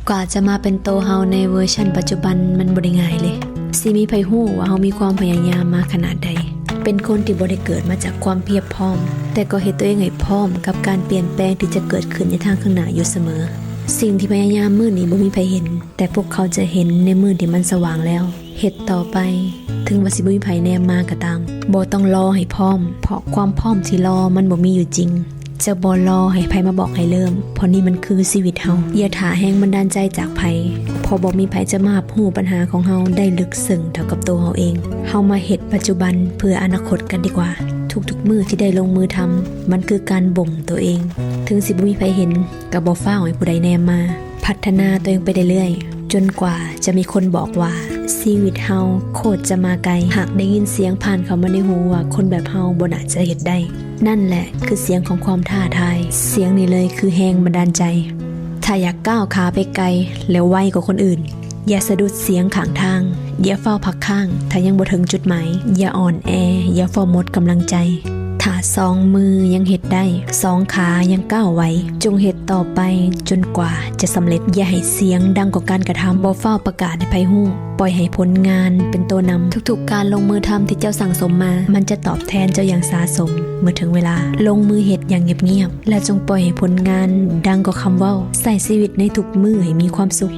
กว่าจะมาเป็นโตเฮาในเวอร์ชันปัจจุบันมันบ่ได้ง่ายเลยสิมีไผฮู้ว่าเฮามีความพยายามมาขนาดใดเป็นคนที่บ่ได้เกิดมาจากความเพียบพร้อมแต่ก็เฮ็ดตัวเองให้พร้อมกับการเปลี่ยนแปลงที่จะเกิดขึ้นในทางข้างหน้าอยู่เสมอสิ่งที่พยายามมื้อนี้บ่มีไผเห็นแต่พวกเขาจะเห็นในมื้อที่มันสว่างแล้วเฮ็ดต่อไปถึงว่าสิบ่มีไผแนมมาก็ตามบ่ต้องรอให้พร้อมเพราะความพร้อมที่รอมันบ่มีอยู่จริงจะบ่รอให้ไผมาบอกให้เริ่มเพราะนี่มันคือชีวิตเฮาอย่าท่าแฮงบันดาลใจจากไผเพราะบ่มีไผจะมาฮู้ปัญหาของเฮาได้ลึกซึ้งเท่ากับตัวเฮาเองเฮามาเฮ็ดปัจจุบันเพื่ออนาคตกันดีกว่าทุกๆมื้อที่ได้ลงมือทำมันคือการบ่มตัวเองถึงสิบ่มีไผเห็นก็บ่ฟ้าวให้ผู้ใดแนมมาพัฒนาตัวเองไปเรื่อยๆจนกว่าจะมีคนบอกว่าชีวิตเฮาโคตรจะมาไกลหากได้ยินเสียงผ่านเข้ามาในหูว่าคนแบบเฮาบ่น่าจะเฮ็ดได้นั่นแหละคือเสียงของความท้าทายเสียงนี้เลยคือแรงบันดาลใจถ้าอยากก้าวขาไปไกลแล้วไวกว่าคนอื่นอย่าสะดุดเสียงข้างทางอย่าเฝ้าพักข้างถ้ายังบ่ถึงจุดหมายอย่าอ่อนแออย่าเฝ้าหมดกำลังใจถ้าสองมือยังเฮ็ดได้สองขายังก้าวไหวจงเฮ็ดต่อไปจนกว่าจะสำเร็จอย่าให้เสียงดังกว่าการกระทำบ่เฝ้าประกาศให้ไผฮู้ปล่อยให้ผลงานเป็นตัวนำทุกๆการลงมือทำที่เจ้าสั่งสมมามันจะตอบแทนเจ้าอย่างสาสมเมื่อถึงเวลาลงมือเฮ็ดอย่างเงียบๆและจงปล่อยให้ผลงานดังกว่าคำเว้าใส่ชีวิตในทุกมื้อให้มีความสุข